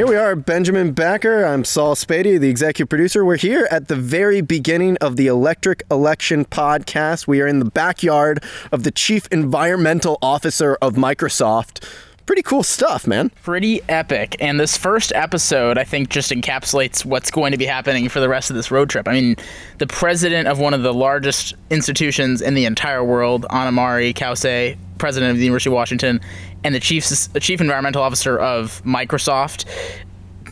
Here we are, Benjamin Backer. I'm Saul Spady, the executive producer. We're here at the very beginning of the ElectricElection podcast. We are in the backyard of the chief environmental officer of Microsoft. Pretty cool stuff, man. Pretty epic. And this first episode, I think, just encapsulates what's going to be happening for the rest of this road trip. I mean, the president of one of the largest institutions in the entire world, Cauce, president of the University of Washington, and the chief environmental officer of Microsoft,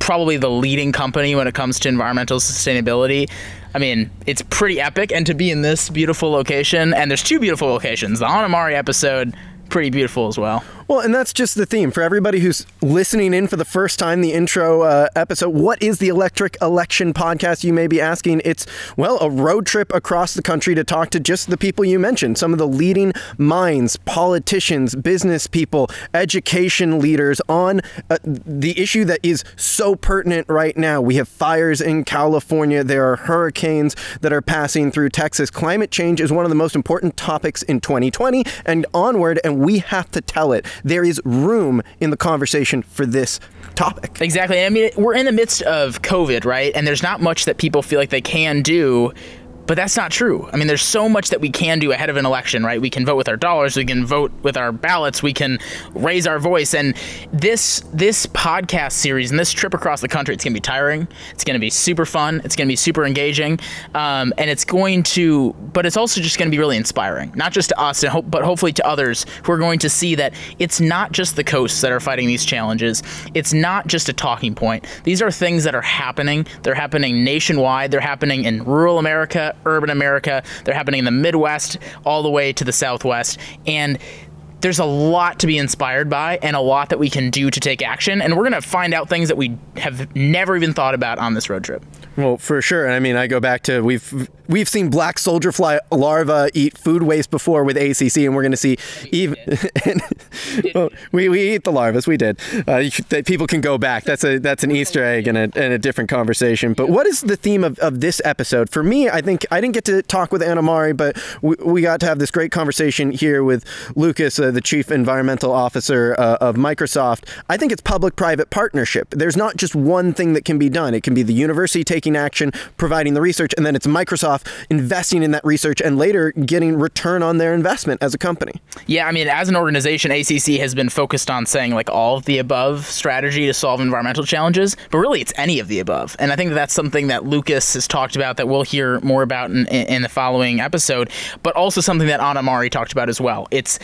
probably the leading company when it comes to environmental sustainability. I mean, it's pretty epic. And to be in this beautiful location, and there's two beautiful locations, the Anamari episode, pretty beautiful as well. Well, and that's just the theme. For everybody who's listening in for the first time, the intro episode, what is the ElectricElection podcast, you may be asking? It's, well, a road trip across the country to talk to just the people you mentioned, some of the leading minds, politicians, business people, education leaders on the issue that is so pertinent right now. We have fires in California. There are hurricanes that are passing through Texas. Climate change is one of the most important topics in 2020 and onward, and we have to tell it. There is room in the conversation for this topic. Exactly. I mean, we're in the midst of COVID, right? And there's not much that people feel like they can do, but that's not true. I mean, there's so much that we can do ahead of an election, right? We can vote with our dollars, we can vote with our ballots, we can raise our voice. And this podcast series and this trip across the country, it's gonna be tiring. It's gonna be super fun. It's gonna be super engaging. And but it's also just gonna be really inspiring, not just to us, but hopefully to others who are going to see that it's not just the coasts that are fighting these challenges. It's not just a talking point. These are things that are happening. They're happening nationwide. They're happening in rural America, urban America. They're happening in the Midwest all the way to the Southwest. And there's a lot to be inspired by and a lot that we can do to take action. And we're going to find out things that we have never even thought about on this road trip. Well, for sure. I mean, I go back to we've seen black soldier fly larvae eat food waste before with ACC, and we're going to see even well, we eat the larvae. We did. People can go back. That's an Easter egg and a different conversation. But what is the theme of this episode? For me, I think I didn't get to talk with Anamari, but we got to have this great conversation here with Lucas, the chief environmental officer of Microsoft. I think it's public-private partnership. There's not just one thing that can be done. It can be the university taking action, providing the research, and then it's Microsoft investing in that research and later getting return on their investment as a company. Yeah, I mean, as an organization, ACC has been focused on saying like all of the above strategy to solve environmental challenges, but really it's any of the above. And I think that's something that Lucas has talked about that we'll hear more about in the following episode, but also something that Anamari talked about as well. It's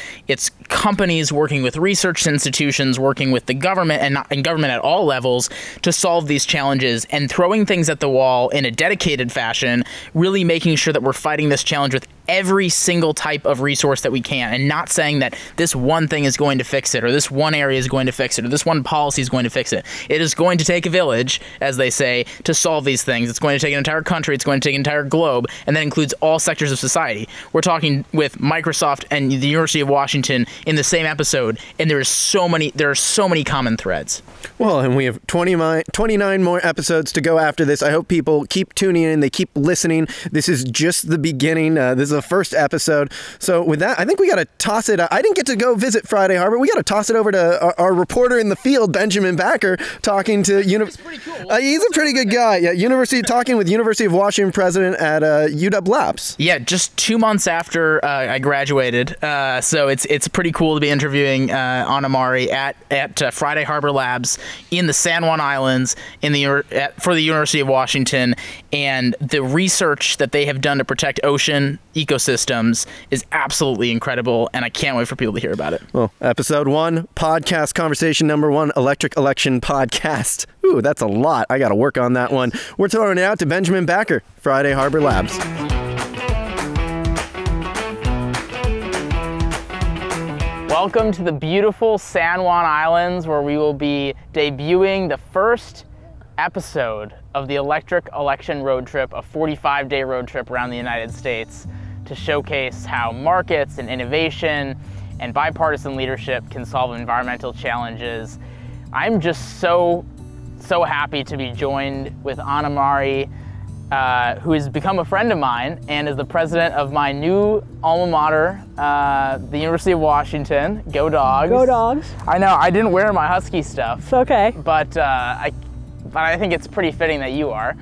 companies working with research institutions, working with the government and government at all levels to solve these challenges and throwing things at the wall in a dedicated fashion, really making sure that we're fighting this challenge with every single type of resource that we can, and not saying that this one thing is going to fix it, or this one area is going to fix it, or this one policy is going to fix it. It is going to take a village, as they say, to solve these things. It's going to take an entire country, it's going to take an entire globe, and that includes all sectors of society. We're talking with Microsoft and the University of Washington in the same episode, and there are so many common threads. Well, and we have 29 more episodes to go after this. I hope people keep tuning in, they keep listening. This is just the beginning. This is the first episode. So with that, I think we got to toss it. I didn't get to go visit Friday Harbor. We got to toss it over to our reporter in the field, Benjamin Backer, talking to he's a pretty good guy. Yeah, talking with University of Washington president at UW Labs. Yeah, just 2 months after I graduated. So it's pretty cool to be interviewing Anamari at Friday Harbor Labs in the San Juan Islands for the University of Washington, and the research that they have done to protect ocean ecosystems is absolutely incredible, and I can't wait for people to hear about it. Well, episode 1, podcast conversation number 1, ElectricElection podcast. Ooh, that's a lot. I got to work on that one. We're throwing it out to Benjamin Backer, Friday Harbor Labs. Welcome to the beautiful San Juan Islands, where we will be debuting the first episode of the ElectricElection road trip, a 45-day road trip around the United States to showcase how markets and innovation and bipartisan leadership can solve environmental challenges. I'm just so happy to be joined with Anamari who has become a friend of mine and is the president of my new alma mater, the University of Washington. Go Dogs. Go Dogs. I know, I didn't wear my Husky stuff. It's okay. But I think it's pretty fitting that you are.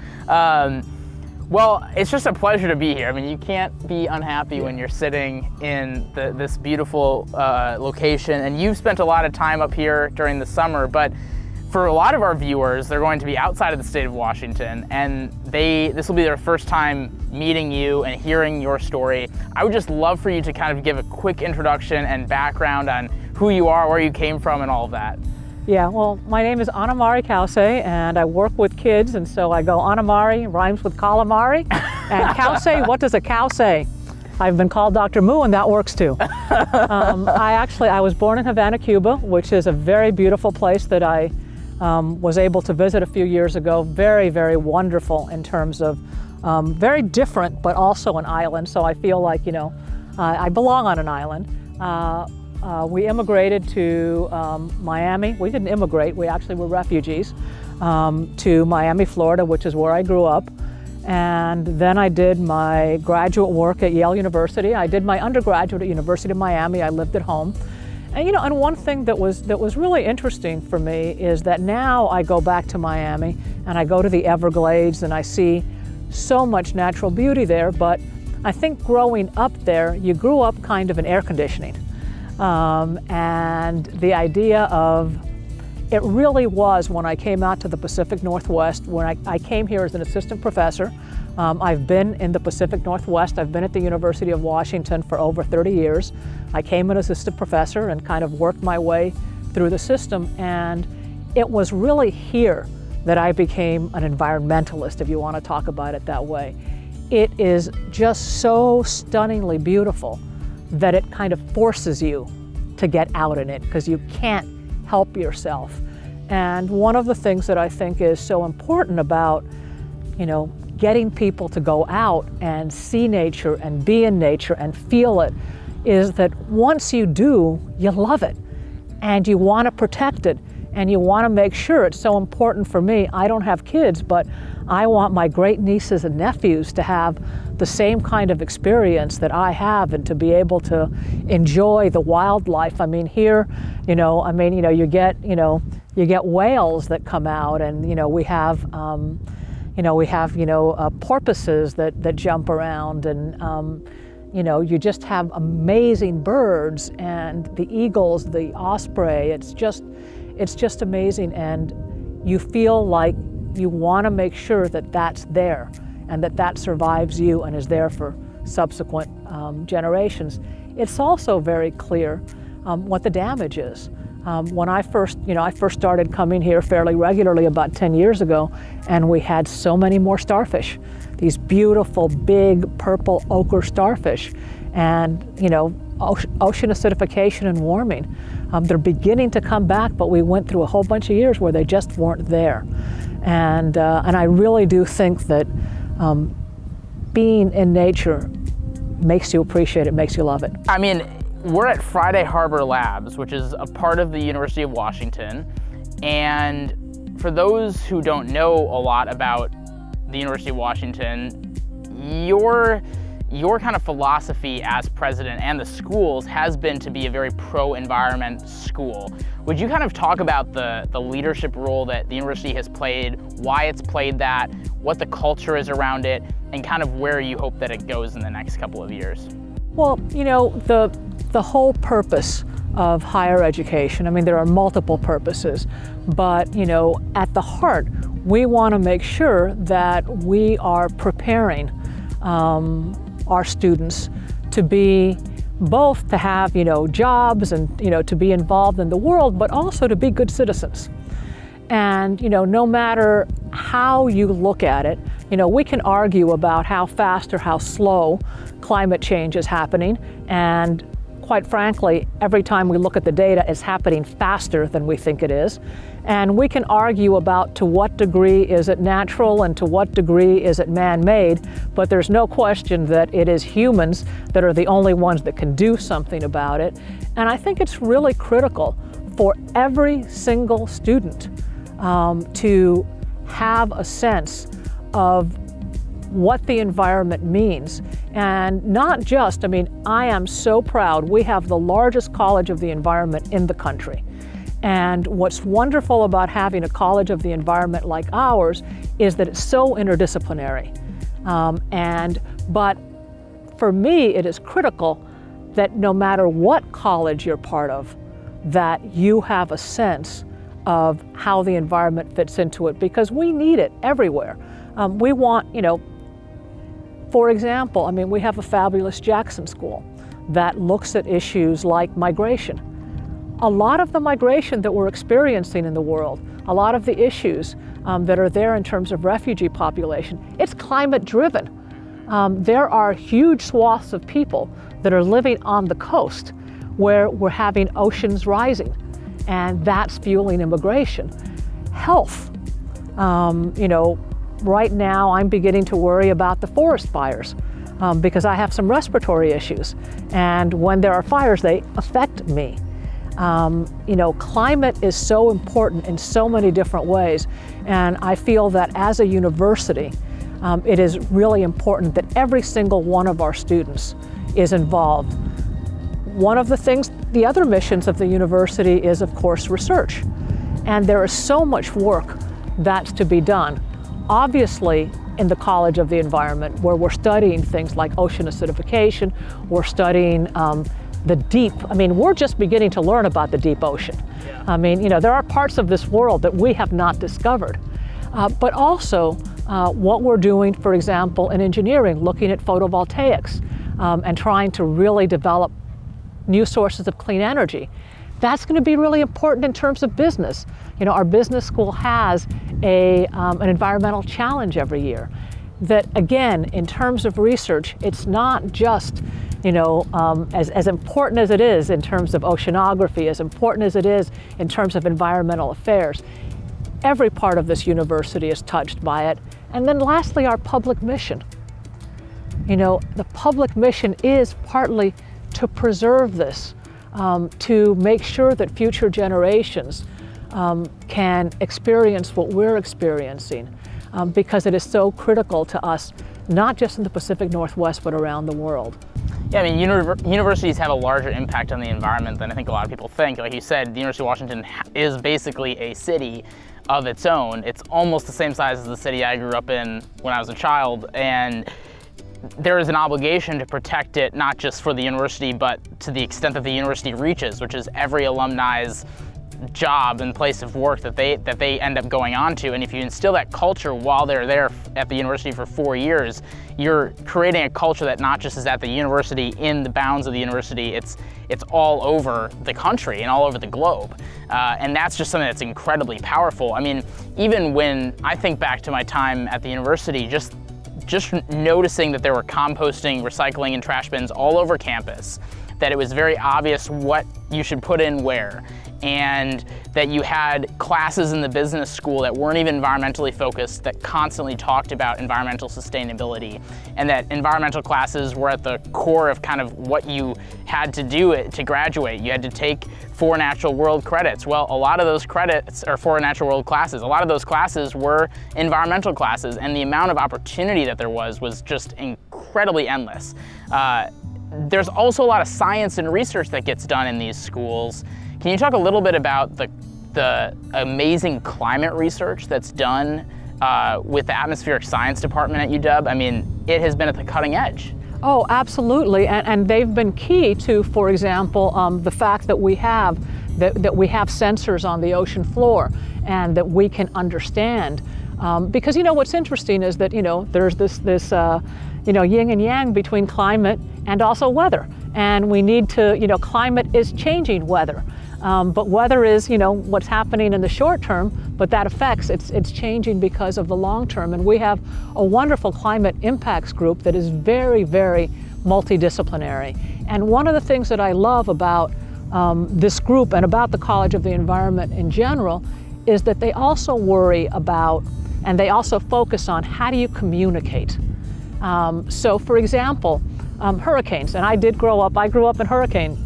Well, it's just a pleasure to be here. I mean, you can't be unhappy when you're sitting in this beautiful location, and you've spent a lot of time up here during the summer, but for a lot of our viewers, they're going to be outside of the state of Washington, and this will be their first time meeting you and hearing your story. I would just love for you to kind of give a quick introduction and background on who you are, where you came from, and all of that. Yeah, well, my name is Cauce, and I work with kids, and so I go Anamari, rhymes with calamari, and Cauce, what does a cow say? I've been called Dr. Moo, and that works too. I was born in Havana, Cuba, which is a very beautiful place that I was able to visit a few years ago. Very, very wonderful in terms of very different, but also an island. So I feel like, you know, I belong on an island. We immigrated to Miami. We didn't immigrate, we actually were refugees, to Miami, Florida, which is where I grew up. And then I did my graduate work at Yale University. I did my undergraduate at University of Miami. I lived at home. And you know, and one thing that was really interesting for me is that now I go back to Miami and I go to the Everglades and I see so much natural beauty there, but I think growing up there, you grew up kind of in air conditioning. And the idea of, it really was when I came out to the Pacific Northwest, when I came here as an assistant professor. I've been in the Pacific Northwest. I've been at the University of Washington for over 30 years. I came as assistant professor and kind of worked my way through the system. And it was really here that I became an environmentalist, if you want to talk about it that way. It is just so stunningly beautiful that it kind of forces you to get out in it because you can't help yourself. And one of the things that I think is so important about, you know, getting people to go out and see nature and be in nature and feel it is that once you do, you love it and you want to protect it and you want to make sure. It's so important for me. I don't have kids, but I want my great nieces and nephews to have the same kind of experience that I have and to be able to enjoy the wildlife. I mean, here, you get whales that come out, and we have porpoises that jump around, and you just have amazing birds, and the eagles, the osprey. It's just amazing, and you feel like you want to make sure that that's there and that survives you and is there for subsequent generations. It's also very clear what the damage is. When I first started coming here fairly regularly about 10 years ago, and we had so many more starfish, these beautiful, big, purple ochre starfish, and ocean acidification and warming. They're beginning to come back, but we went through a whole bunch of years where they just weren't there. And I really do think that being in nature makes you appreciate it, makes you love it. I mean, we're at Friday Harbor Labs, which is a part of the University of Washington. And for those who don't know a lot about the University of Washington, your kind of philosophy as president and the schools has been to be a very pro-environment school. Would you kind of talk about the leadership role that the university has played, why it's played that, what the culture is around it, and kind of where you hope that it goes in the next couple of years? Well, the whole purpose of higher education, I mean, there are multiple purposes, but at the heart, we want to make sure that we are preparing our students to be both to have jobs and to be involved in the world, but also to be good citizens. And no matter how you look at it, we can argue about how fast or how slow climate change is happening, and quite frankly, every time we look at the data, it's happening faster than we think it is. And we can argue about to what degree is it natural and to what degree is it man-made, but there's no question that it is humans that are the only ones that can do something about it. And I think it's really critical for every single student to have a sense of what the environment means. And not just, I mean, I am so proud. We have the largest college of the environment in the country. And what's wonderful about having a college of the environment like ours is that it's so interdisciplinary. But for me, it is critical that no matter what college you're part of, that you have a sense of how the environment fits into it, because we need it everywhere. We want, for example, I mean, we have a fabulous Jackson School that looks at issues like migration. A lot of the migration that we're experiencing in the world, a lot of the issues that are there in terms of refugee population, it's climate driven. There are huge swaths of people that are living on the coast where we're having oceans rising, and that's fueling immigration. Health, right now I'm beginning to worry about the forest fires because I have some respiratory issues, and when there are fires, they affect me. Climate is so important in so many different ways, and I feel that as a university, it is really important that every single one of our students is involved. One of the other missions of the university is, of course, research. And there is so much work that's to be done. Obviously, in the College of the Environment, where we're studying things like ocean acidification, we're studying the deep. I mean, we're just beginning to learn about the deep ocean. Yeah. I mean, there are parts of this world that we have not discovered. But also, what we're doing, for example, in engineering, looking at photovoltaics and trying to really develop new sources of clean energy. That's going to be really important in terms of business. Our business school has an environmental challenge every year. That, again, in terms of research, it's not just, as important as it is in terms of oceanography, as important as it is in terms of environmental affairs. Every part of this university is touched by it. And then lastly, our public mission. The public mission is partly to preserve this, to make sure that future generations can experience what we're experiencing, because it is so critical to us, not just in the Pacific Northwest, but around the world. Yeah, I mean, universities have a larger impact on the environment than I think a lot of people think. Like you said, the University of Washington is basically a city of its own. It's almost the same size as the city I grew up in when I was a child, and there is an obligation to protect it, not just for the university, but to the extent that the university reaches, which is every alumni's job and place of work that they end up going on to. And if you instill that culture while they're there at the university for 4 years, you're creating a culture that not just is at the university, in the bounds of the university, it's all over the country and all over the globe. And that's just something that's incredibly powerful. I mean, even when I think back to my time at the university, just noticing that there were composting, recycling, and trash bins all over campus, that it was very obvious what you should put in where, and that you had classes in the business school that weren't even environmentally focused, that constantly talked about environmental sustainability, and that environmental classes were at the core of kind of what you had to do to graduate. You had to take 4 natural world credits. Well, a lot of those credits are 4 natural world classes. A lot of those classes were environmental classes, and the amount of opportunity that there was just incredibly endless. There's also a lot of science and research that gets done in these schools. Can you talk a little bit about the amazing climate research that's done with the Atmospheric Science Department at UW? I mean, it has been at the cutting edge. Oh, absolutely, and they've been key to, for example, the fact that we have sensors on the ocean floor and that we can understand. Because what's interesting is that there's this yin and yang between climate and also weather, and we need to climate is changing weather. But weather is, what's happening in the short term, but that affects, it's changing because of the long term. And we have a wonderful climate impacts group that is very, very multidisciplinary. And one of the things that I love about this group and about the College of the Environment in general is that they also worry about, and they also focus on, how do you communicate? So for example, hurricanes, and I grew up in hurricane,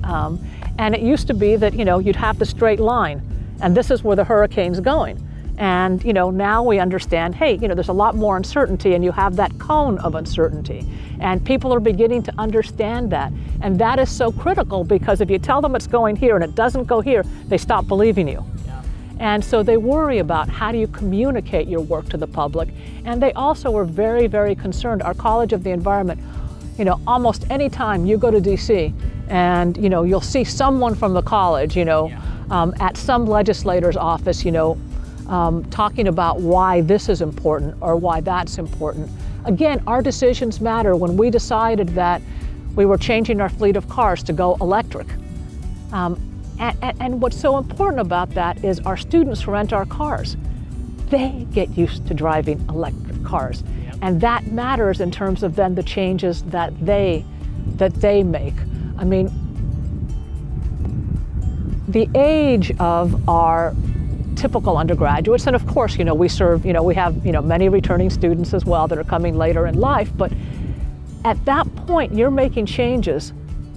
and it used to be that, you'd have the straight line, and this is where the hurricane's going. And, now we understand, hey, there's a lot more uncertainty, and you have that cone of uncertainty. And people are beginning to understand that. And that is so critical, because if you tell them it's going here and it doesn't go here, they stop believing you. Yeah. And so they worry about how do you communicate your work to the public. And they also are very, very concerned. Our College of the Environment, almost any time you go to DC and, you'll see someone from the college, at some legislator's office, talking about why this is important or why that's important. Again, our decisions matter. When we decided that we were changing our fleet of cars to go electric, and what's so important about that is our students who rent our cars, they get used to driving electric cars. Yep. And that matters in terms of then the changes that they make. I mean, the age of our typical undergraduates, and of course, we serve, we have, many returning students as well that are coming later in life, but at that point, you're making changes.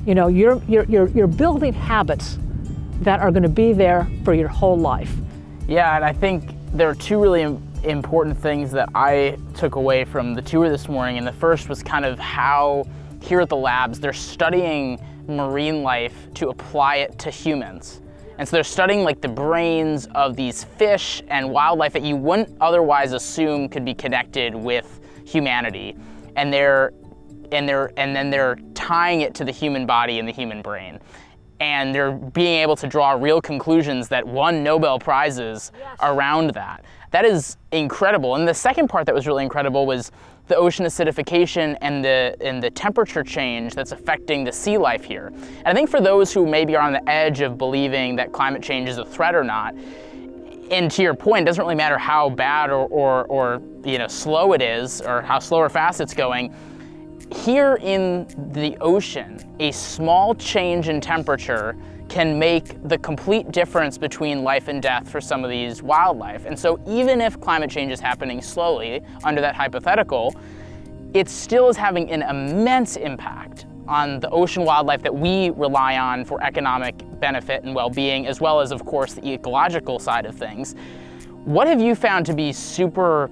You're building habits that are going to be there for your whole life. Yeah, and I think there are two really important things that I took away from the tour this morning, and the first was kind of how here at the labs, they're studying marine life to apply it to humans. And so they're studying like the brains of these fish and wildlife that you wouldn't otherwise assume could be connected with humanity. And then they're tying it to the human body and the human brain. And they're being able to draw real conclusions that won Nobel Prizes around that. That is incredible. And the second part that was really incredible was the ocean acidification and the temperature change that's affecting the sea life here. And I think for those who maybe are on the edge of believing that climate change is a threat or not, and to your point, it doesn't really matter how bad or slow it is, or how slow or fast it's going. Here in the ocean, a small change in temperature can make the complete difference between life and death for some of these wildlife. And so even if climate change is happening slowly under that hypothetical, it still is having an immense impact on the ocean wildlife that we rely on for economic benefit and well-being, as well as, of course, the ecological side of things. What have you found to be super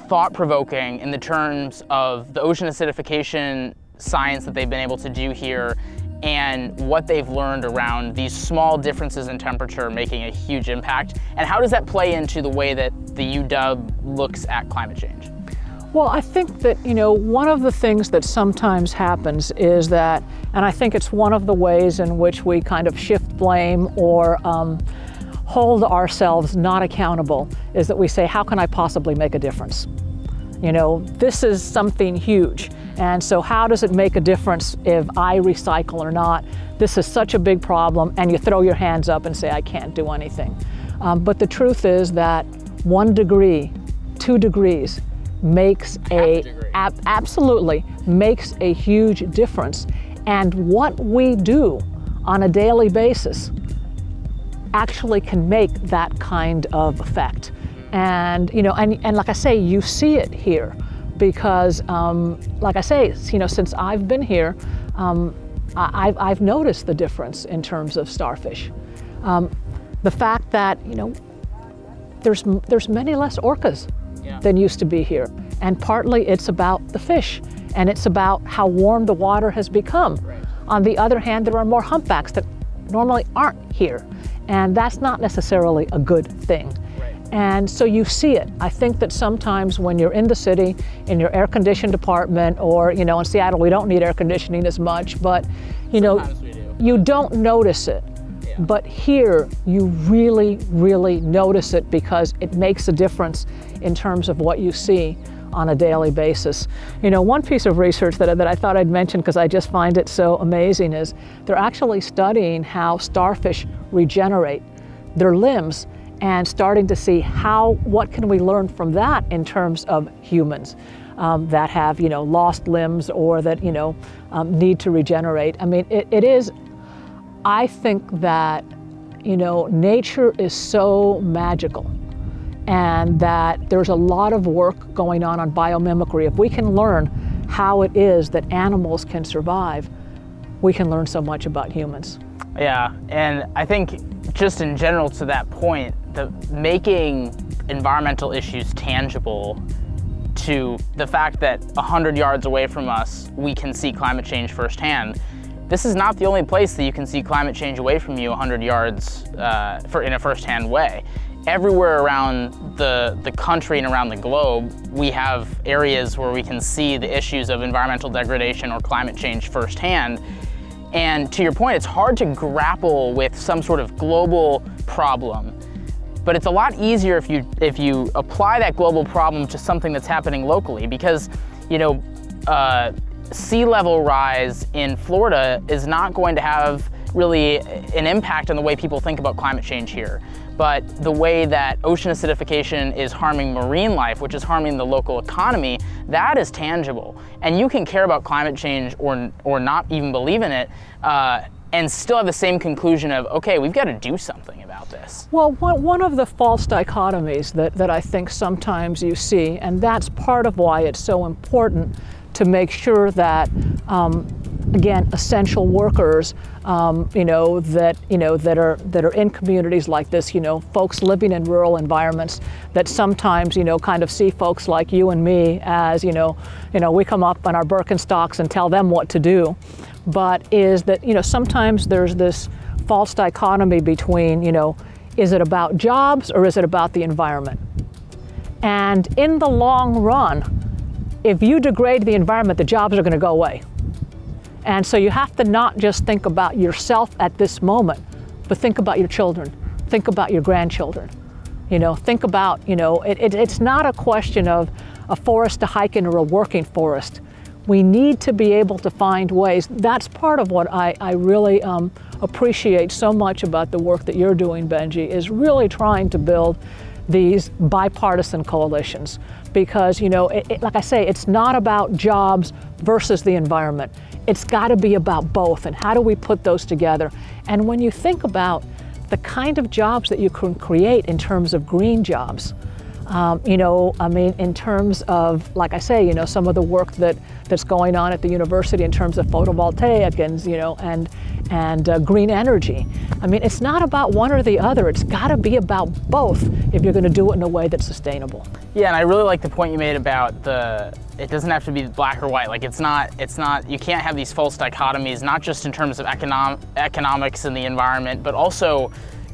thought-provoking in the terms of the ocean acidification science that they've been able to do here, and what they've learned around these small differences in temperature making a huge impact? And how does that play into the way that the UW looks at climate change? Well, I think that, one of the things that sometimes happens is that, and I think it's one of the ways in which we kind of shift blame or hold ourselves not accountable, is that we say, how can I possibly make a difference? This is something huge. And so how does it make a difference if I recycle or not? This is such a big problem, and you throw your hands up and say, I can't do anything. But the truth is that 1 degree, 2 degrees makes absolutely makes a huge difference. And what we do on a daily basis actually can make that kind of effect. And, and like I say, you see it here. Because, like I say, since I've been here, I've noticed the difference in terms of starfish. The fact that, there's many less orcas than used to be here. And partly it's about the fish, and it's about how warm the water has become. Right. On the other hand, there are more humpbacks that normally aren't here. And that's not necessarily a good thing. And so you see it. I think that sometimes when you're in the city, in your air-conditioned apartment, or, in Seattle, we don't need air conditioning as much, but, you don't notice it. Yeah. But here, you really, really notice it, because it makes a difference in terms of what you see on a daily basis. One piece of research that I thought I'd mention, because I just find it so amazing, is they're actually studying how starfish regenerate their limbs, and starting to see what can we learn from that in terms of humans that have, lost limbs or that, need to regenerate. I mean, it is, I think that, nature is so magical, and that there's a lot of work going on biomimicry. If we can learn how it is that animals can survive, we can learn so much about humans. Yeah, and I think just in general to that point, making environmental issues tangible to the fact that 100 yards away from us, we can see climate change firsthand. This is not the only place that you can see climate change away from you 100 yards in a firsthand way. Everywhere around the country and around the globe, we have areas where we can see the issues of environmental degradation or climate change firsthand. And to your point, it's hard to grapple with some sort of global problem. But it's a lot easier if you apply that global problem to something that's happening locally, because, you know, sea level rise in Florida is not going to have really an impact on the way people think about climate change here. But the way that ocean acidification is harming marine life, which is harming the local economy, that is tangible. And you can care about climate change or not even believe in it, and still have the same conclusion of, okay, we've got to do something about this. Well, one of the false dichotomies that I think sometimes you see, and that's part of why it's so important to make sure that, again, essential workers, that are in communities like this, folks living in rural environments that sometimes, kind of see folks like you and me as, we come up on our Birkenstocks and tell them what to do. But is that, sometimes there's this false dichotomy between, is it about jobs or is it about the environment? And in the long run, if you degrade the environment, the jobs are going to go away. And so you have to not just think about yourself at this moment, but think about your children, think about your grandchildren. Think about, it's not a question of a forest to hike in or a working forest. We need to be able to find ways. That's part of what I really appreciate so much about the work that you're doing, Benji, is really trying to build these bipartisan coalitions. Because, like I say, it's not about jobs versus the environment. It's got to be about both, and how do we put those together? And when you think about the kind of jobs that you can create in terms of green jobs, in terms of, like I say, some of the work that's going on at the university in terms of photovoltaic and green energy. It's not about one or the other. It's got to be about both if you're going to do it in a way that's sustainable. Yeah, and I really like the point you made about it doesn't have to be black or white. Like it's not, you can't have these false dichotomies, not just in terms of economics and the environment, but also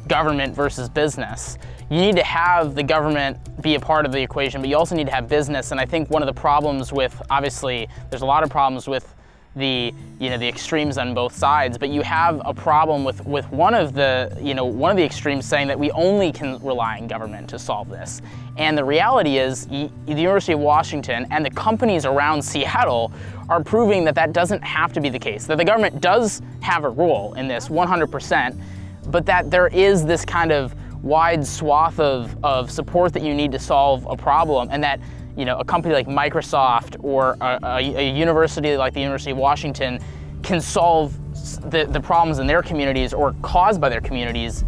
government versus business. You need to have the government be a part of the equation, but you also need to have business. And I think one of the problems with, obviously, there's a lot of problems with the extremes on both sides, but you have a problem with one of the extremes saying that we only can rely on government to solve this. And the reality is the University of Washington and the companies around Seattle are proving that that doesn't have to be the case, that the government does have a role in this 100%, but that there is this kind of wide swath of support that you need to solve a problem, and that a company like Microsoft or a university like the University of Washington can solve the problems in their communities or caused by their communities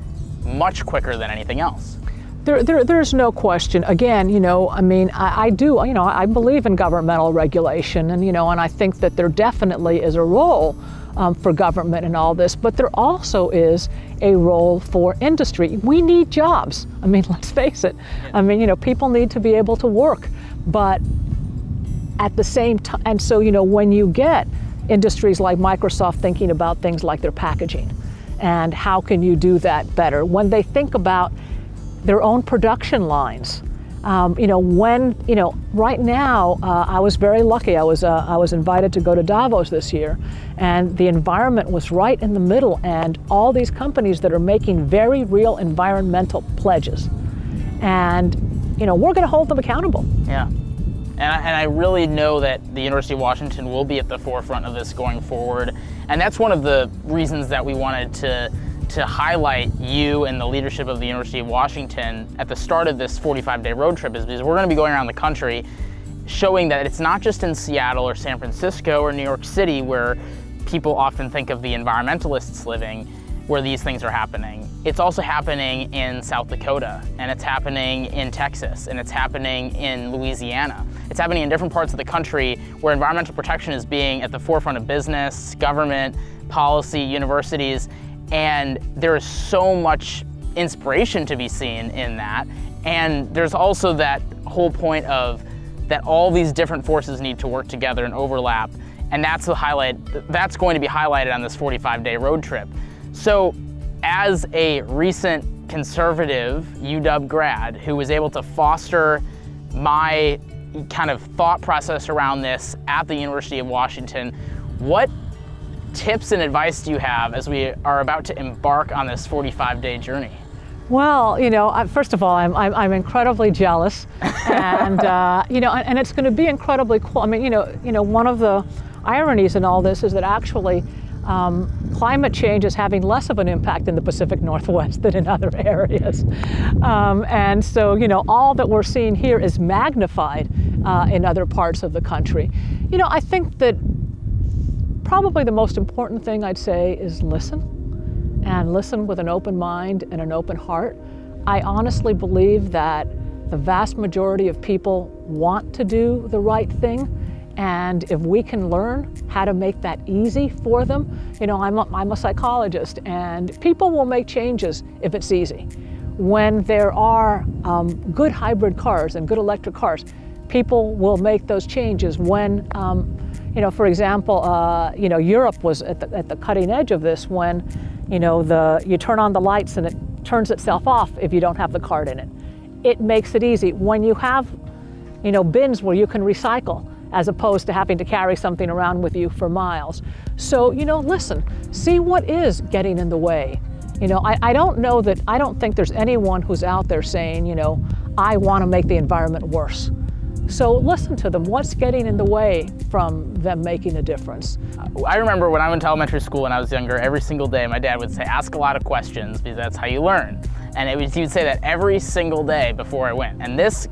much quicker than anything else. There's no question. Again, I do, I believe in governmental regulation, and I think that there definitely is a role for government in all this, but there also is a role for industry. We need jobs. Let's face it. People need to be able to work, but at the same time, and so, when you get industries like Microsoft thinking about things like their packaging and how can you do that better, when they think about their own production lines, right now, I was very lucky. I was invited to go to Davos this year, and the environment was right in the middle, and all these companies that are making very real environmental pledges. And, we're going to hold them accountable. Yeah. And I really know that the University of Washington will be at the forefront of this going forward. And that's one of the reasons that we wanted to highlight you and the leadership of the University of Washington at the start of this 45-day road trip, is because we're going to be going around the country showing that it's not just in Seattle or San Francisco or New York City where people often think of the environmentalists living, where these things are happening. It's also happening in South Dakota, and it's happening in Texas, and it's happening in Louisiana. It's happening in different parts of the country where environmental protection is being at the forefront of business, government, policy, universities, and there is so much inspiration to be seen in that. And there's also that whole point of that all these different forces need to work together and overlap. And that's the highlight, that's going to be highlighted on this 45-day road trip. So as a recent conservative UW grad who was able to foster my kind of thought process around this at the University of Washington, what tips and advice do you have as we are about to embark on this 45-day journey? Well, you know, first of all, I'm incredibly jealous, and you know, and it's going to be incredibly cool. I mean, you know, one of the ironies in all this is that actually climate change is having less of an impact in the Pacific Northwest than in other areas, and so you know, all that we're seeing here is magnified in other parts of the country. You know, I think that probably the most important thing I'd say is listen. And listen with an open mind and an open heart. I honestly believe that the vast majority of people want to do the right thing, and if we can learn how to make that easy for them, you know, I'm a psychologist, and people will make changes if it's easy. When there are good hybrid cars and good electric cars, people will make those changes. When you know, for example, you know, Europe was at the cutting edge of this when, you know, you turn on the lights and it turns itself off if you don't have the card in it. It makes it easy. When you have, you know, bins where you can recycle as opposed to having to carry something around with you for miles. So, you know, listen, see what is getting in the way. You know, I don't think there's anyone who's out there saying, you know, I want to make the environment worse. So listen to them. What's getting in the way from them making a difference? I remember when I went to elementary school when I was younger, every single day my dad would say, ask a lot of questions because that's how you learn. And he would say that every single day before I went. And this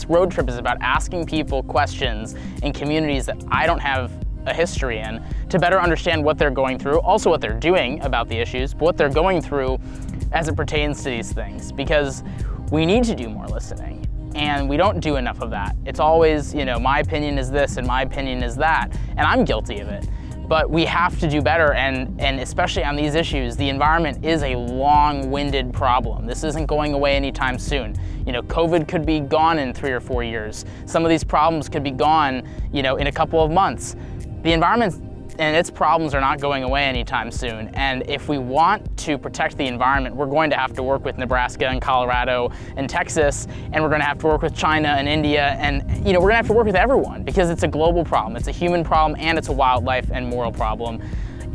road trip is about asking people questions in communities that I don't have a history in to better understand what they're going through, also what they're doing about the issues, but what they're going through as it pertains to these things. Because we need to do more listening. And we don't do enough of that. It's always, you know, my opinion is this and my opinion is that, and I'm guilty of it. But we have to do better, and especially on these issues, the environment is a long-winded problem. This isn't going away anytime soon. You know, COVID could be gone in 3 or 4 years. Some of these problems could be gone, you know, in a couple of months. The environment and its problems are not going away anytime soon. And if we want to protect the environment, we're going to have to work with Nebraska and Colorado and Texas, and we're going to have to work with China and India, and you know, we're going to have to work with everyone because it's a global problem. It's a human problem, and it's a wildlife and moral problem.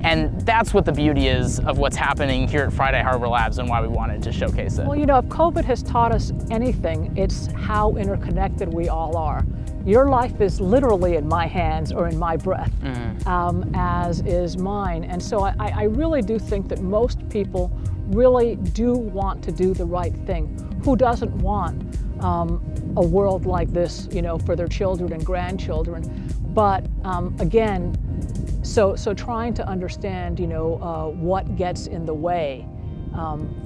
And that's what the beauty is of what's happening here at Friday Harbor Labs and why we wanted to showcase it. Well, you know, if COVID has taught us anything, it's how interconnected we all are. Your life is literally in my hands or in my breath, as is mine. And so I really do think that most people really do want to do the right thing. Who doesn't want a world like this, you know, for their children and grandchildren? But again, so trying to understand, you know, what gets in the way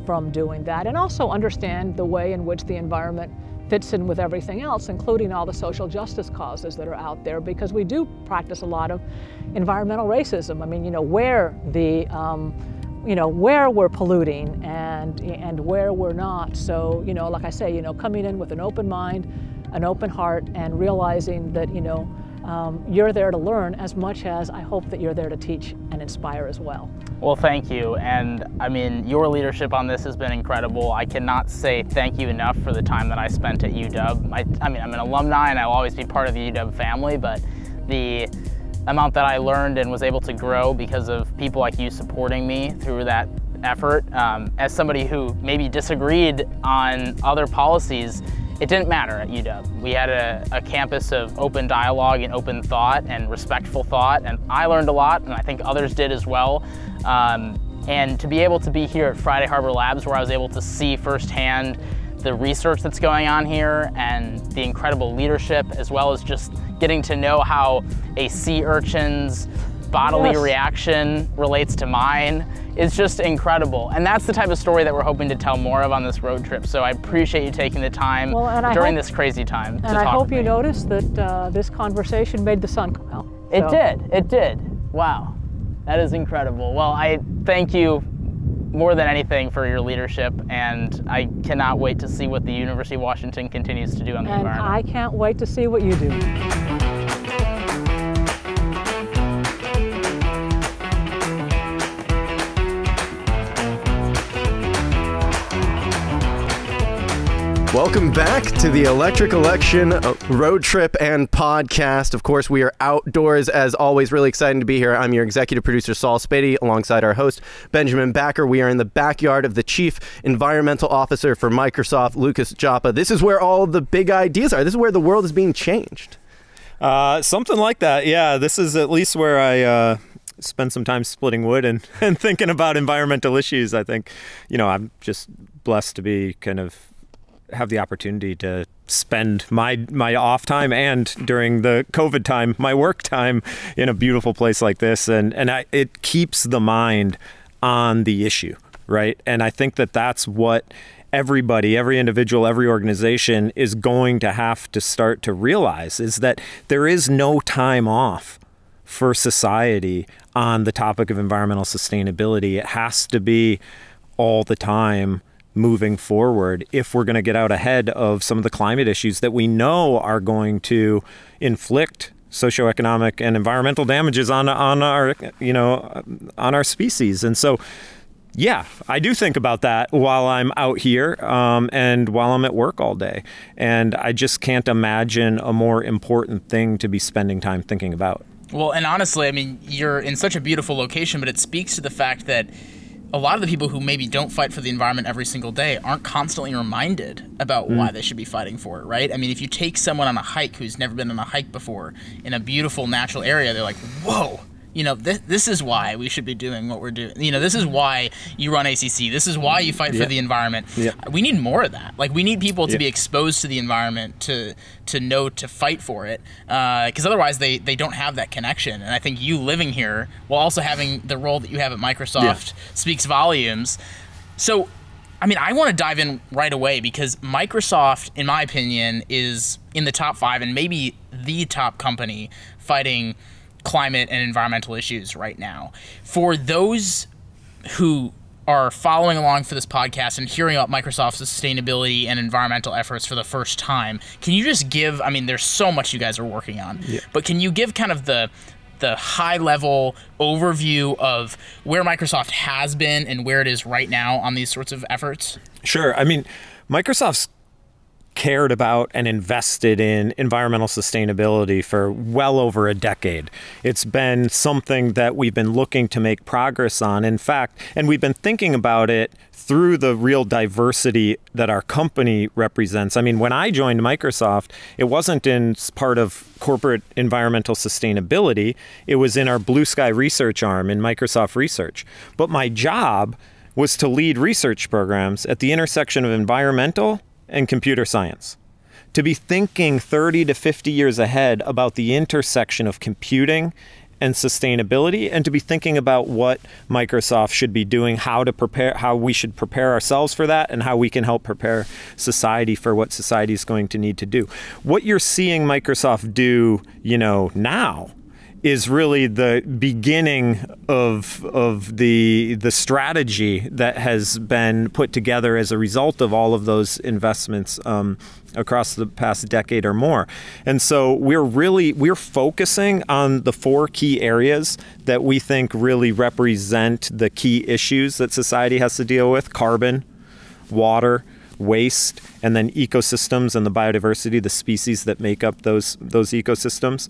from doing that, and also understand the way in which the environment fits in with everything else, including all the social justice causes that are out there, because we do practice a lot of environmental racism. I mean, you know, where we're polluting and where we're not. So, you know, like I say, you know, coming in with an open mind, an open heart, and realizing that, you know, you're there to learn as much as I hope that you're there to teach and inspire as well. Well, thank you. And I mean, your leadership on this has been incredible. I cannot say thank you enough for the time that I spent at UW. I mean, I'm an alumni and I'll always be part of the UW family, but the amount that I learned and was able to grow because of people like you supporting me through that effort, as somebody who maybe disagreed on other policies, it didn't matter at UW. We had a campus of open dialogue and open thought and respectful thought, and I learned a lot, and I think others did as well. And to be able to be here at Friday Harbor Labs, where I was able to see firsthand the research that's going on here and the incredible leadership, as well as just getting to know how a sea urchin's bodily reaction relates to mine, is just incredible. And that's the type of story that we're hoping to tell more of on this road trip. So I appreciate you taking the time during this crazy time to talk with me. And I hope you noticed that this conversation made the sun come out. It did. Wow. That is incredible. Well, I thank you more than anything for your leadership, and I cannot wait to see what the University of Washington continues to do on the environment. And I can't wait to see what you do. Welcome back to the ElectricElection road trip and podcast. Of course, we are outdoors as always. Really excited to be here. I'm your executive producer, Saul Spady, alongside our host, Benjamin Backer. We are in the backyard of the chief environmental officer for Microsoft, Joppa. This is where all the big ideas are. This is where the world is being changed. Something like that. Yeah, this is at least where I spend some time splitting wood and thinking about environmental issues. I think, I'm just blessed to be have the opportunity to spend my off time and during the COVID time, my work time in a beautiful place like this. And it keeps the mind on the issue, right? And I think that that's what everybody, every individual, every organization is going to have to start to realize, is that there is no time off for society on the topic of environmental sustainability. It has to be all the time moving forward if we're going to get out ahead of some of the climate issues that we know are going to inflict socioeconomic and environmental damages on our species. And so, yeah, I do think about that while I'm out here and while I'm at work all day. And I just can't imagine a more important thing to be spending time thinking about. Well, and honestly, I mean, you're in such a beautiful location, but it speaks to the fact that a lot of the people who maybe don't fight for the environment every single day aren't constantly reminded about why they should be fighting for it, right? I mean, if you take someone on a hike who's never been on a hike before in a beautiful natural area, they're like, whoa, this is why we should be doing what we're doing. This is why you run ACC. This is why you fight for the environment. Yeah. We need more of that. Like, we need people to be exposed to the environment to know to fight for it, because otherwise they don't have that connection. And I think you living here while also having the role that you have at Microsoft speaks volumes. So, I mean, I want to dive in right away because Microsoft, in my opinion, is in the top 5 and maybe the top company fighting climate and environmental issues right now. For those who are following along for this podcast and hearing about Microsoft's sustainability and environmental efforts for the first time, can you just give, I mean, there's so much you guys are working on, but can you give kind of the high-level overview of where Microsoft has been and where it is right now on these sorts of efforts? Sure. I mean, Microsoft's cared about and invested in environmental sustainability for well over a decade. It's been something that we've been looking to make progress on, in fact, and we've been thinking about it through the real diversity that our company represents. I mean, when I joined Microsoft, it wasn't in part of corporate environmental sustainability. It was in our Blue Sky research arm in Microsoft Research. But my job was to lead research programs at the intersection of environmental and computer science, to be thinking 30 to 50 years ahead about the intersection of computing and sustainability, and to be thinking about what Microsoft should be doing, how we should prepare ourselves for that, and how we can help prepare society for what society is going to need to do. What you're seeing Microsoft do, now is really the beginning of the strategy that has been put together as a result of all of those investments across the past decade or more. And so we're focusing on the 4 key areas that we think really represent the key issues that society has to deal with: carbon, water, waste, and then ecosystems and the biodiversity, the species that make up those ecosystems.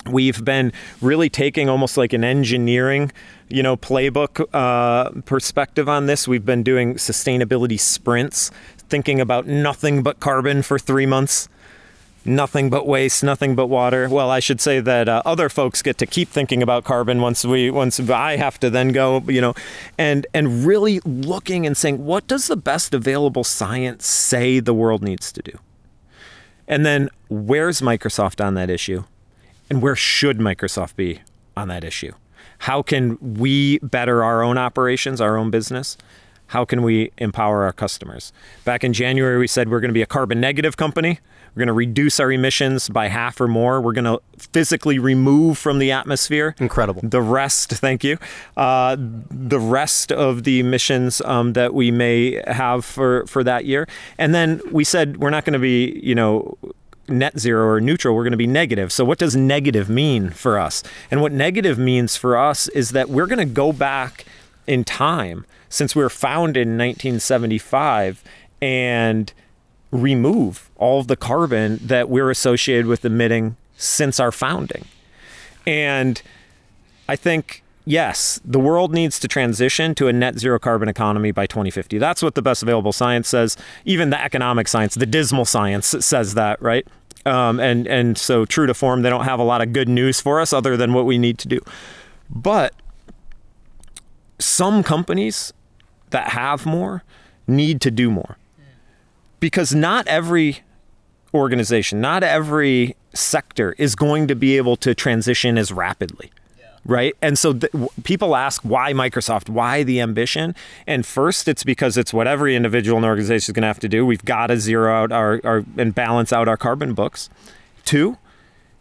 We've been really taking almost like an engineering, playbook perspective on this. We've been doing sustainability sprints, thinking about nothing but carbon for 3 months, nothing but waste, nothing but water. Well, I should say that other folks get to keep thinking about carbon once I have to then go, and really looking and saying, what does the best available science say the world needs to do? And then where's Microsoft on that issue? And where should Microsoft be on that issue? How can we better our own operations, our own business? how can we empower our customers? Back in January, we said we're going to be a carbon negative company. We're going to reduce our emissions by half or more. We're going to physically remove from the atmosphere. Incredible. The rest, thank you. The rest of the emissions that we may have for that year. And then we said we're not going to be, net zero or neutral. We're going to be negative. So what does negative mean for us? And what negative means for us is that we're going to go back in time since we were founded in 1975 and remove all of the carbon that we're associated with emitting since our founding. And I think, yes, the world needs to transition to a net zero carbon economy by 2050. That's what the best available science says. Even the economic science, the dismal science says that, right? And so true to form, they don't have a lot of good news for us other than what we need to do. But some companies that have more need to do more. Because not every organization, not every sector is going to be able to transition as rapidly, right? And so people ask, why Microsoft? Why the ambition? And first, it's because it's what every individual and organization is going to have to do. We've got to zero out our and balance out our carbon books. 2,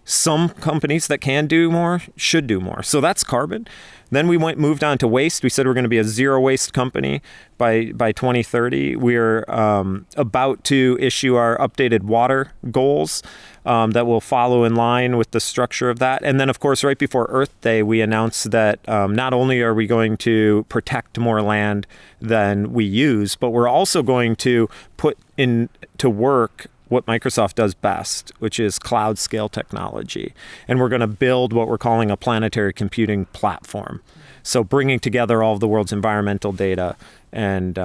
some companies that can do more should do more. So that's carbon. Then we moved on to waste. We said we're going to be a zero waste company by 2030. We're about to issue our updated water goals that will follow in line with the structure of that. And then, of course, right before Earth Day, we announced that not only are we going to protect more land than we use, but we're also going to put into work what Microsoft does best, which is cloud scale technology. And we're going to build what we're calling a planetary computing platform. So bringing together all of the world's environmental data and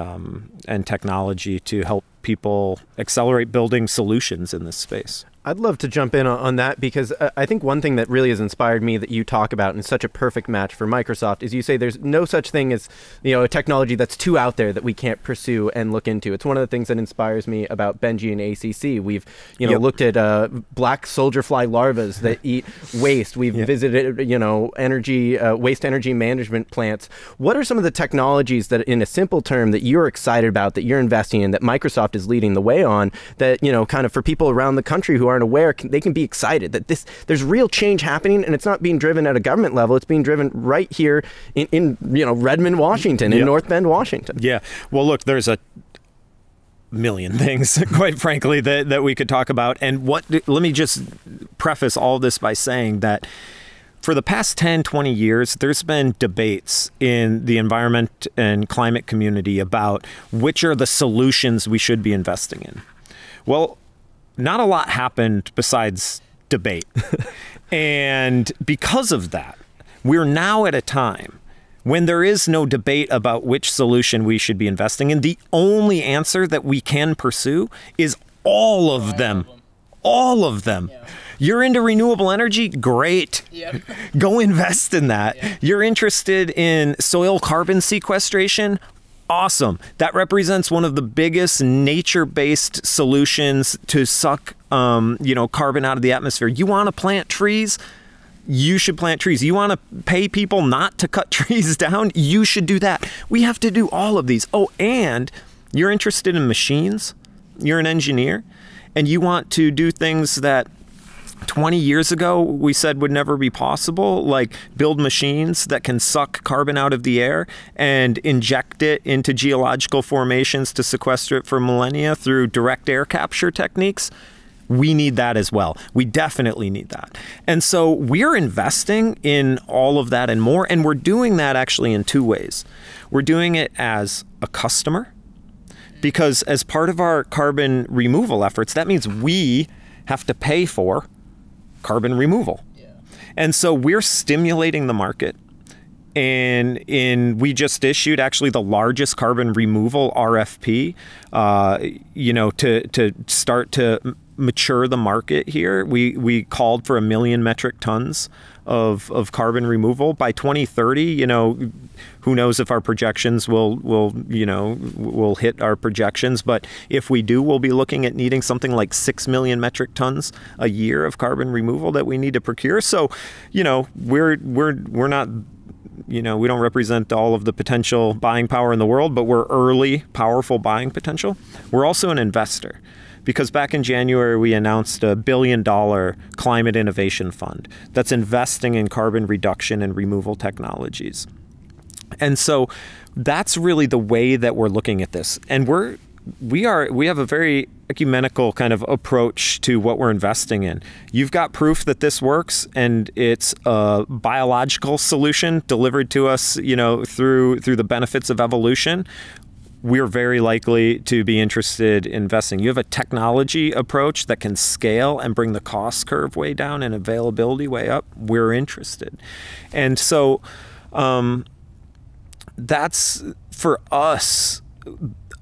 technology to help people accelerate building solutions in this space. I'd love to jump in on that because I think one thing that really has inspired me that you talk about and such a perfect match for Microsoft is you say there's no such thing as, a technology that's too out there that we can't pursue and look into. It's one of the things that inspires me about Benji and ACC. We've, looked at black soldier fly larvas that eat waste. We've visited, waste energy management plants. What are some of the technologies that, in a simple term, that you're excited about, that you're investing in, that Microsoft is leading the way on, that, kind of for people around the country who aren't aware, they can be excited that there's real change happening, and it's not being driven at a government level. It's being driven right here in Redmond, Washington, in North Bend, Washington. Yeah. Well, look, there's a million things, quite frankly, that we could talk about. And let me just preface all this by saying that for the past 10, 20 years, there's been debates in the environment and climate community about which are the solutions we should be investing in. Well, not a lot happened besides debate. And because of that, we're now at a time when there is no debate about which solution we should be investing in. The only answer that we can pursue is all of them. All of them. Yeah. You're into renewable energy? Great. Yep. Go invest in that. Yeah. You're interested in soil carbon sequestration? Awesome. That represents one of the biggest nature-based solutions to suck, carbon out of the atmosphere. You want to plant trees? You should plant trees. You want to pay people not to cut trees down? You should do that. We have to do all of these. Oh, and you're interested in machines? You're an engineer, and you want to do things that 20 years ago we said would never be possible, like build machines that can suck carbon out of the air and inject it into geological formations to sequester it for millennia through direct air capture techniques. We need that as well. We definitely need that. And so we're investing in all of that and more, and we're doing that actually in 2 ways. We're doing it as a customer, because as part of our carbon removal efforts, that means we have to pay for carbon removal. Yeah. And so we're stimulating the market. And we just issued actually the largest carbon removal RFP, to start to mature the market here. We called for 1 million metric tons of carbon removal by 2030. Who knows if our projections will hit our projections, but if we do, we'll be looking at needing something like 6 million metric tons a year of carbon removal that we need to procure. So, we're not we don't represent all of the potential buying power in the world, but we're early, powerful buying potential. We're also an investor. Because back in January, we announced a $1 billion climate innovation fund that's investing in carbon reduction and removal technologies. And so that's really the way that we're looking at this. And we have a very ecumenical kind of approach to what we're investing in. You've got proof that this works, and it's a biological solution delivered to us, through the benefits of evolution. We're very likely to be interested in investing. You have a technology approach that can scale and bring the cost curve way down and availability way up. We're interested. And so that's, for us,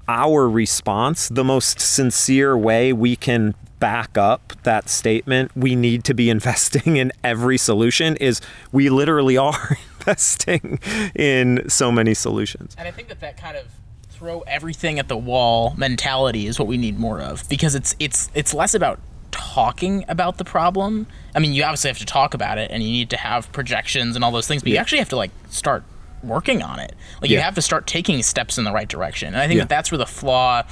our response, the most sincere way we can back up that statement, we need to be investing in every solution, is we literally are investing in so many solutions. And I think that kind of throw everything at the wall mentality is what we need more of, because it's less about talking about the problem. I mean, you obviously have to talk about it, and you need to have projections and all those things, but you actually have to start working on it. You have to start taking steps in the right direction. And I think that that's where the flaw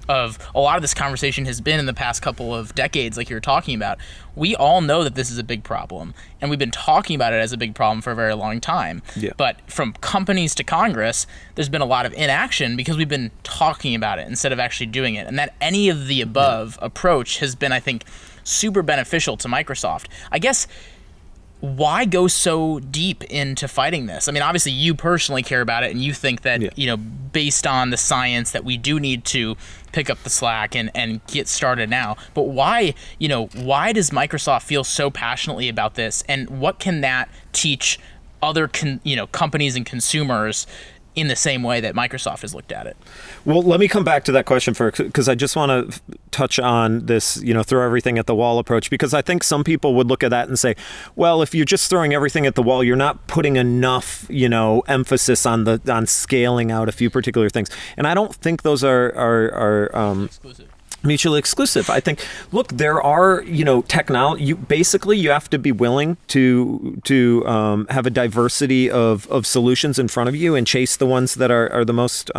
of a lot of this conversation has been in the past couple of decades, like you were talking about. We all know that this is a big problem, and we've been talking about it as a big problem for a very long time. But from companies to Congress, there's been a lot of inaction because we've been talking about it instead of actually doing it. And that any of the above approach has been, I think, super beneficial to Microsoft. I guess, why go so deep into fighting this? I mean, obviously you personally care about it, and you think that, based on the science, that we do need to pick up the slack and get started now. But why does Microsoft feel so passionately about this, and what can that teach other companies and consumers in the same way that Microsoft has looked at it? Well, let me come back to that question because I just want to touch on this, throw everything at the wall approach, because I think some people would look at that and say, well, if you're just throwing everything at the wall, you're not putting enough, emphasis on scaling out a few particular things. And I don't think those are exclusive. Mutually exclusive. I think, look, there are, technology. You have to be willing to have a diversity of solutions in front of you and chase the ones that are the most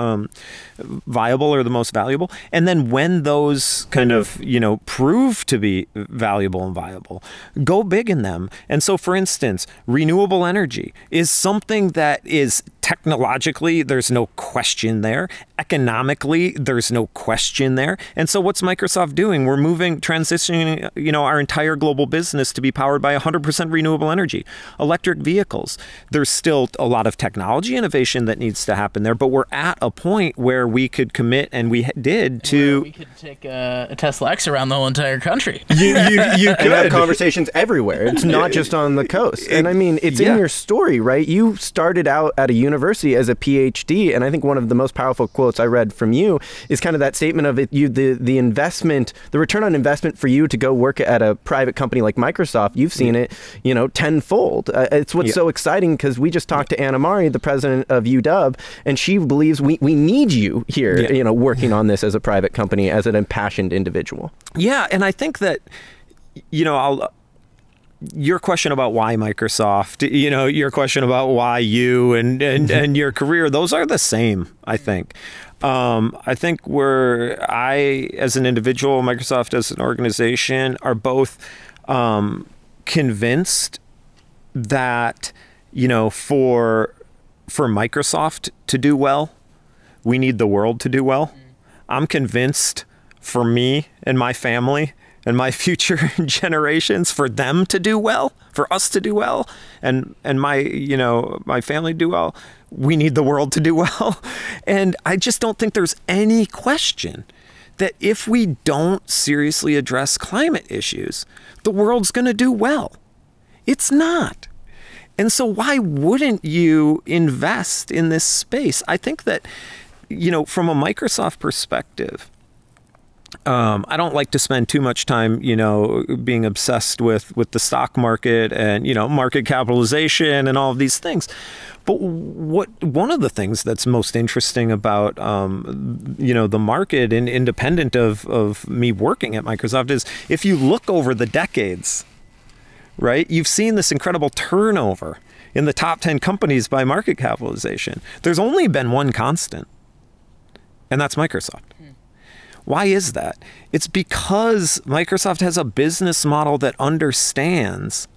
viable or the most valuable. And then when those kind of, prove to be valuable and viable, go big in them. And so, for instance, renewable energy is something that is technologically, there's no question there. Economically, there's no question there. And so what's Microsoft doing? We're transitioning, our entire global business to be powered by 100% renewable energy. Electric vehicles, there's still a lot of technology innovation that needs to happen there, but we're at a point where we could commit, and we did, to... We could take a Tesla X around the whole entire country. You could have conversations everywhere. It's not just on the coast. And I mean, it's in your story, right? You started out at a university as a PhD, and I think one of the most powerful quotes I read from you is kind of that statement of the investment, the return on investment for you to go work at a private company like Microsoft. You've seen it, tenfold. It's what's so exciting, because we just talked to Anna Mari, the president of UW, and she believes we need you here, working on this as a private company, as an impassioned individual. Yeah, and I think that, your question about why Microsoft, your question about why you and your career, those are the same, I think. I think I, as an individual, Microsoft as an organization, are both convinced that, for Microsoft to do well, we need the world to do well. I'm convinced, for me and my family and my future generations, for them to do well, for us to do well, and my family to do well, we need the world to do well. And I just don't think there's any question that if we don't seriously address climate issues, the world's going to do well. It's not. And so why wouldn't you invest in this space? I think that, from a Microsoft perspective, I don't like to spend too much time, being obsessed with the stock market and, market capitalization and all of these things. But one of the things that's most interesting about, the market, and independent of me working at Microsoft, is if you look over the decades, right? You've seen this incredible turnover in the top 10 companies by market capitalization. There's only been one constant, and that's Microsoft. Why is that? It's because Microsoft has a business model that understands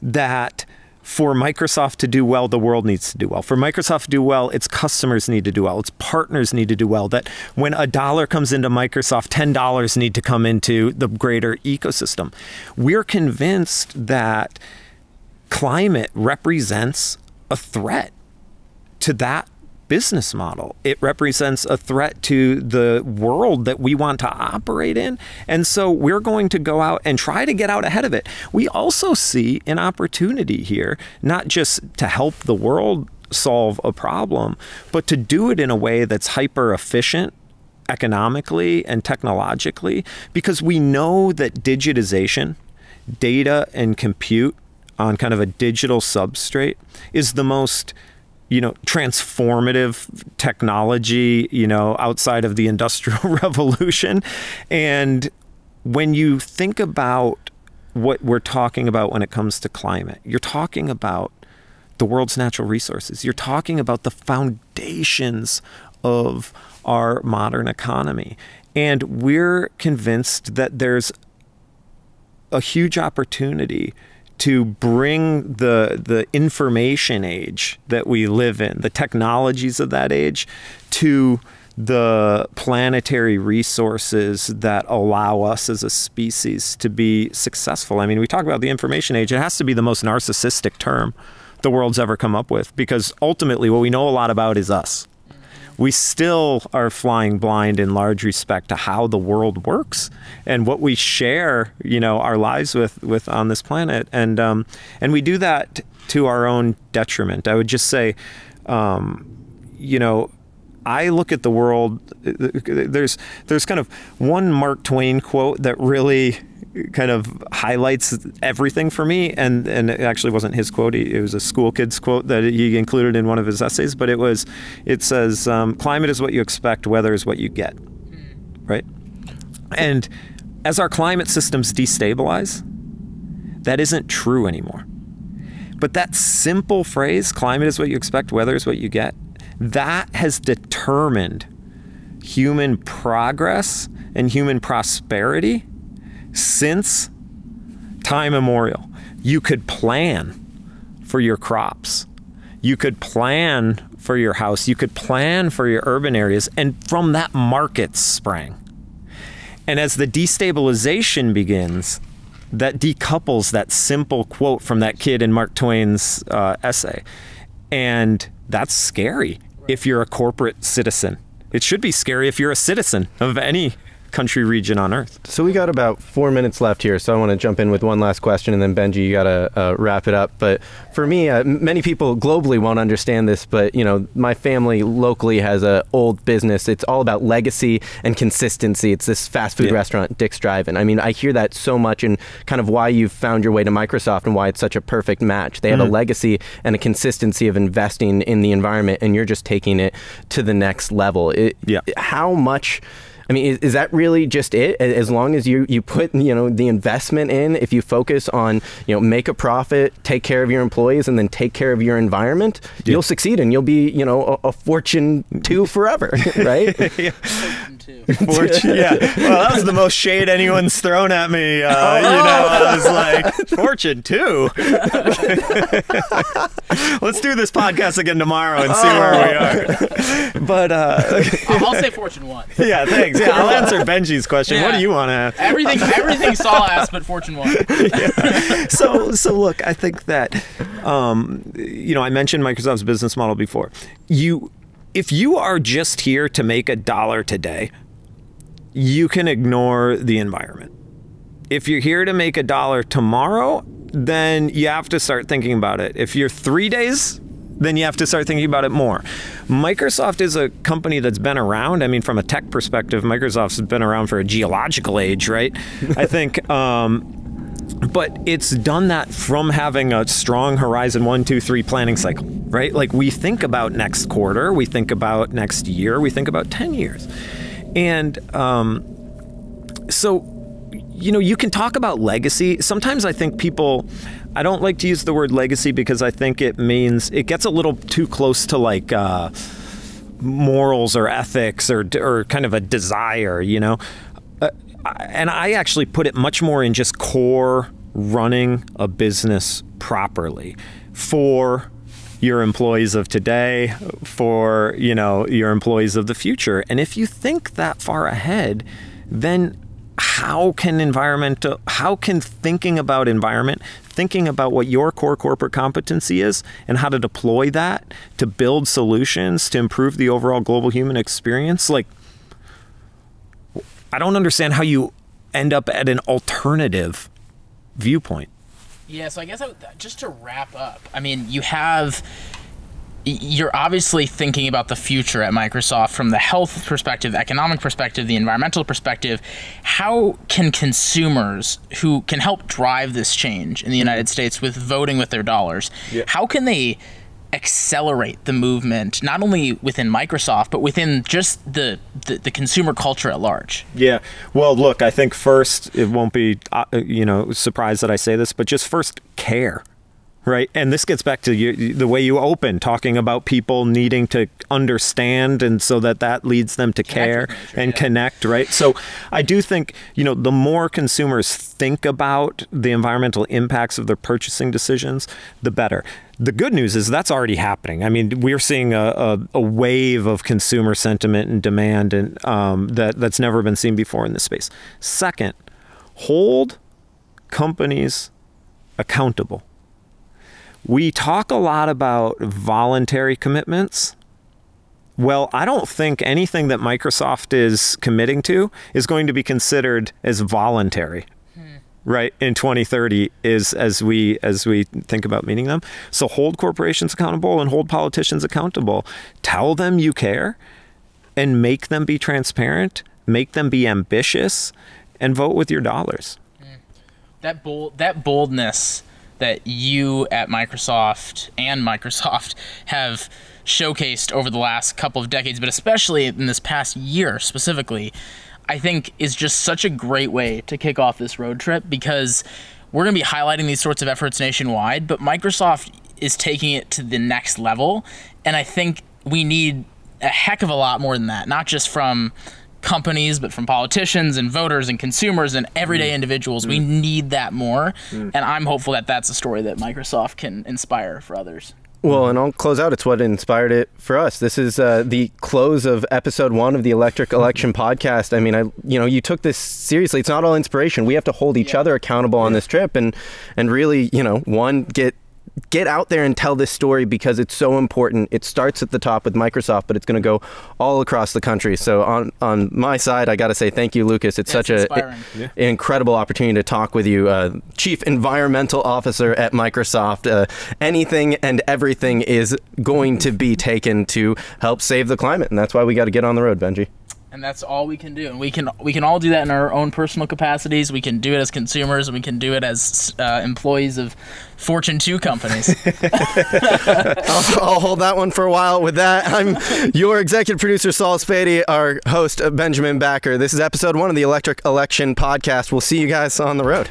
that for Microsoft to do well, the world needs to do well. For Microsoft to do well, its customers need to do well. Its partners need to do well. That when a dollar comes into Microsoft, $10 need to come into the greater ecosystem. We're convinced that climate represents a threat to that business model. It represents a threat to the world that we want to operate in. And so we're going to go out and try to get out ahead of it. We also see an opportunity here, not just to help the world solve a problem, but to do it in a way that's hyper efficient economically and technologically, because we know that digitization, data and compute on kind of a digital substrate is the most transformative technology, outside of the Industrial Revolution. And when you think about what we're talking about when it comes to climate, you're talking about the world's natural resources. You're talking about the foundations of our modern economy. And we're convinced that there's a huge opportunity to bring the information age that we live in, the technologies of that age, to the planetary resources that allow us as a species to be successful. I mean, we talk about the information age. It has to be the most narcissistic term the world's ever come up with, because ultimately what we know a lot about is us. We still are flying blind in large respect to how the world works and what we share, our lives with on this planet. And we do that to our own detriment. I would just say, I look at the world, there's kind of one Mark Twain quote that really kind of highlights everything for me, and it actually wasn't his quote. It was a school kid's quote that he included in one of his essays, but it says, climate is what you expect, weather is what you get, right? And as our climate systems destabilize, that isn't true anymore. But that simple phrase, climate is what you expect, weather is what you get, that has determined human progress and human prosperity since time immemorial. You could plan for your crops. You could plan for your house. You could plan for your urban areas. And from that, markets sprang. And as the destabilization begins, that decouples that simple quote from that kid in Mark Twain's essay. And that's scary if you're a corporate citizen. It should be scary if you're a citizen of any country region on Earth. So we got about 4 minutes left here, so I want to jump in with one last question, and then Benji, you got to wrap it up. But for me, many people globally won't understand this, but my family locally has an old business. It's all about legacy and consistency. It's this fast food restaurant, Dick's Drive-In. I mean, I hear that so much, and kind of why you've found your way to Microsoft and why it's such a perfect match. They have a legacy and a consistency of investing in the environment, and you're just taking it to the next level. How much... I mean, is that really just it? As long as you put, the investment in, if you focus on, make a profit, take care of your employees, and then take care of your environment, you'll succeed, and you'll be, a Fortune 2 forever, right? Fortune, yeah. Well, that was the most shade anyone's thrown at me. I was like, Fortune 2? Let's do this podcast again tomorrow and see where we are. But I'll say Fortune 1. Yeah, thanks. Yeah, I'll answer Benji's question. What do you want to ask? Everything Saul asked, but Fortune 1. So look, I think that, I mentioned Microsoft's business model before. If you are just here to make $1 today, you can ignore the environment. If you're here to make $1 tomorrow, then you have to start thinking about it. If you're 3 days, then you have to start thinking about it more. Microsoft is a company that's been around. I mean, from a tech perspective, Microsoft's been around for a geological age, right? I think, but it's done that from having a strong Horizon 1, 2, 3 planning cycle, right? Like, we think about next quarter, we think about next year, we think about 10 years. And so, you can talk about legacy. Sometimes I think people I don't like to use the word legacy because I think it means it gets a little too close to like morals or ethics or kind of a desire, you know. And I actually put it much more in just core running a business properly for your employees of today, for, you know, your employees of the future. And if you think that far ahead, then how can thinking about environment, thinking about what your core corporate competency is and how to deploy that to build solutions to improve the overall global human experience, like, I don't understand how you end up at an alternative viewpoint. Yeah, so I guess just to wrap up, I mean, you're obviously thinking about the future at Microsoft from the health perspective, economic perspective, the environmental perspective. How can consumers who can help drive this change in the United States with voting with their dollars, how can they accelerate the movement, not only within Microsoft, but within just the consumer culture at large? Yeah. Well, look, I think first, it won't be, surprised that I say this, but just first care. Right. And this gets back to the way you open, talking about people needing to understand. And so that leads them to care and connect. Right. So I do think, the more consumers think about the environmental impacts of their purchasing decisions, the better. The good news is that's already happening. I mean, we're seeing a wave of consumer sentiment and demand and that's never been seen before in this space. Second, hold companies accountable. We talk a lot about voluntary commitments. Well, I don't think anything that Microsoft is committing to is going to be considered as voluntary, right, in 2030 as we think about meeting them. So hold corporations accountable and hold politicians accountable. Tell them you care and make them be transparent, make them be ambitious, and vote with your dollars. That boldness that you at Microsoft and Microsoft have showcased over the last couple of decades, but especially in this past year specifically, I think is just such a great way to kick off this road trip, because we're going to be highlighting these sorts of efforts nationwide, but Microsoft is taking it to the next level. And I think we need a heck of a lot more than that, not just from companies, but from politicians and voters and consumers and everyday individuals. We need that more. And I'm hopeful that that's a story that Microsoft can inspire for others. Well, and I'll close out. It's what inspired it for us. This is the close of episode 1 of the ElectricElection podcast. I mean, you took this seriously. It's not all inspiration. We have to hold each other accountable on this trip and really, get out there and tell this story, because it's so important. It starts at the top with Microsoft, but it's going to go all across the country. So on my side, I got to say thank you, Lucas. It's such an incredible opportunity to talk with you, Chief Environmental Officer at Microsoft. Anything and everything is going to be taken to help save the climate, and that's why we got to get on the road, Benji. And that's all we can do. And we can all do that in our own personal capacities. We can do it as consumers, and we can do it as employees of Fortune 2 companies. I'll hold that one for a while. With that, I'm your executive producer, Saul Spady, our host, Benjamin Backer. This is episode 1 of the ElectricElection podcast. We'll see you guys on the road.